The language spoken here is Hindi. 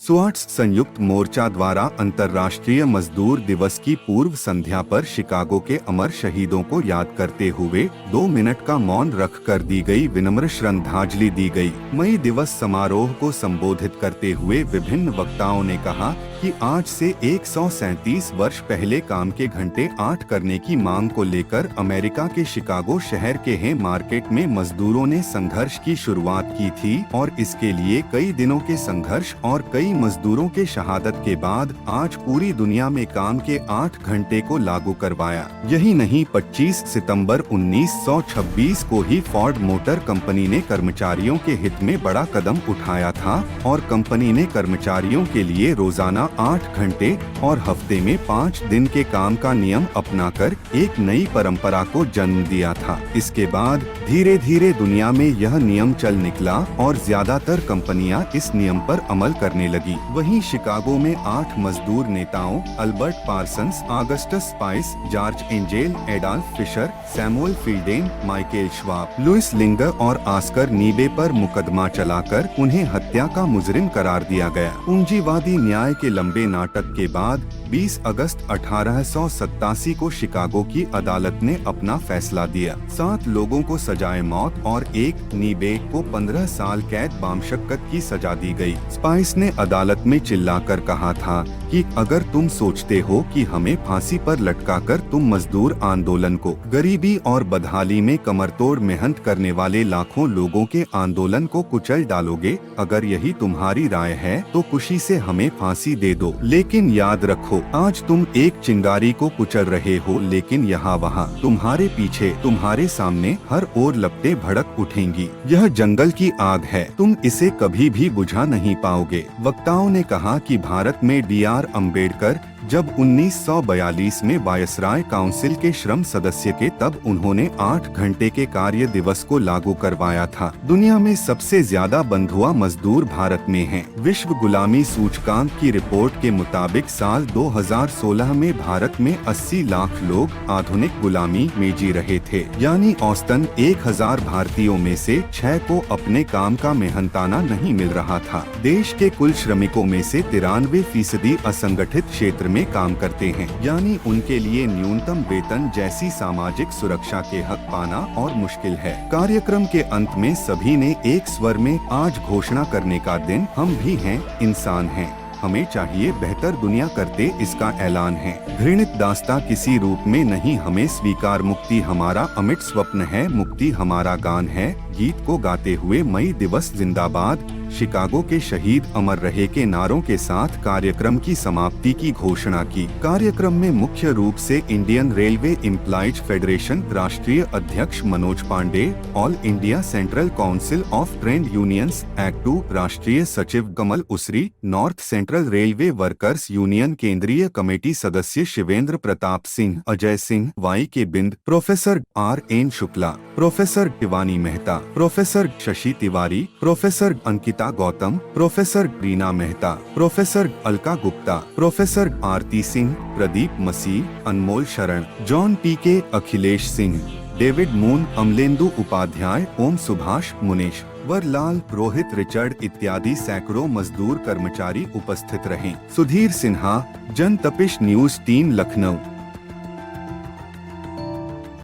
स्वाट्स संयुक्त मोर्चा द्वारा अंतर्राष्ट्रीय मजदूर दिवस की पूर्व संध्या पर शिकागो के अमर शहीदों को याद करते हुए 2 मिनट का मौन रखकर दी गई विनम्र श्रद्धांजलि दी गई। मई दिवस समारोह को संबोधित करते हुए विभिन्न वक्ताओं ने कहा कि आज से 137 वर्ष पहले काम के घंटे 8 करने की मांग को लेकर अमेरिका के शिकागो शहर के हे मार्केट में मजदूरों ने संघर्ष की शुरुआत की थी और इसके लिए कई दिनों के संघर्ष और कई मजदूरों के शहादत के बाद आज पूरी दुनिया में काम के 8 घंटे को लागू करवाया। यही नहीं, 25 सितंबर 1926 को ही फोर्ड मोटर कंपनी ने कर्मचारियों के हित में बड़ा कदम उठाया था और कंपनी ने कर्मचारियों के लिए रोजाना 8 घंटे और हफ्ते में 5 दिन के काम का नियम अपनाकर एक नई परंपरा को जन्म दिया था। इसके बाद धीरे धीरे दुनिया में यह नियम चल निकला और ज्यादातर कंपनियां इस नियम पर अमल करने लगी। वहीं शिकागो में 8 मजदूर नेताओं Albert Parsons, Augustus Spies, George Engel, Adolph Fischer, Samuel Fielden, Michael Schwab, Louis Lingg और ऑस्कर नीबे पर मुकदमा चलाकर उन्हें हत्या का मुजरिम करार दिया गया। पूंजीवादी न्याय के लंबे नाटक के बाद 20 अगस्त 1887 को शिकागो की अदालत ने अपना फैसला दिया। 7 लोगों को सजाए मौत और एक नीबे को 15 साल कैद बामशक्कत की सजा दी गई। स्पाइस ने अदालत में चिल्लाकर कहा था कि अगर तुम सोचते हो कि हमें फांसी पर लटकाकर तुम मजदूर आंदोलन को, गरीबी और बदहाली में कमरतोड़ मेहनत करने वाले लाखों लोगों के आंदोलन को कुचल डालोगे, अगर यही तुम्हारी राय है तो खुशी से हमें फांसी दे दो। लेकिन याद रखो, आज तुम एक चिंगारी को कुचल रहे हो, लेकिन यहाँ वहाँ तुम्हारे पीछे, तुम्हारे सामने हर ओर लपटें भड़क उठेंगी। यह जंगल की आग है, तुम इसे कभी भी बुझा नहीं पाओगे। वक्ताओं ने कहा कि भारत में D.R. अम्बेडकर जब 1942 में वायसराय काउंसिल के श्रम सदस्य के, तब उन्होंने 8 घंटे के कार्य दिवस को लागू करवाया था। दुनिया में सबसे ज्यादा बंधुआ मजदूर भारत में हैं। विश्व गुलामी सूचकांक की रिपोर्ट के मुताबिक साल 2016 में भारत में 80 लाख लोग आधुनिक गुलामी में जी रहे थे, यानी औसतन 1000 भारतीयों में से 6 को अपने काम का मेहनताना नहीं मिल रहा था। देश के कुल श्रमिकों में से 93% असंगठित क्षेत्र में काम करते हैं, यानी उनके लिए न्यूनतम वेतन जैसी सामाजिक सुरक्षा के हक पाना और मुश्किल है। कार्यक्रम के अंत में सभी ने एक स्वर में आज घोषणा करने का दिन, हम भी हैं, इंसान हैं, हमें चाहिए बेहतर दुनिया करते इसका ऐलान है। घृणित दास्तां किसी रूप में नहीं, हमें स्वीकार, मुक्ति हमारा अमिट स्वप्न है, मुक्ति हमारा गान है। गीत को गाते हुए मई दिवस जिंदाबाद, शिकागो के शहीद अमर रहे के नारों के साथ कार्यक्रम की समाप्ति की घोषणा की। कार्यक्रम में मुख्य रूप से इंडियन रेलवे एम्प्लॉइज फेडरेशन राष्ट्रीय अध्यक्ष Manoj Pandey, All India Central Council of Trade Unions Act 2 राष्ट्रीय सचिव Kamal Usri, North Central Railway Workers Union केंद्रीय कमेटी सदस्य Shivendra Pratap Singh, Ajay Singh, Y K Bind, professor R.N. Shukla, professor Shivani Mehta, professor Shashi Tiwari, professor Ankita Gautam, professor Reena Mehta, professor Alka Gupta, professor Aarti Singh, Pradeep Masih, Anmol Sharan, John PK, Akhilesh Singh, David Moon, Amalendu Upadhyay, Om Subhash, Munesh वरलाल, Rohit Richard इत्यादि सैकड़ों मजदूर कर्मचारी उपस्थित रहे। सुधीर सिन्हा, जनतपिश न्यूज 3 लखनऊ।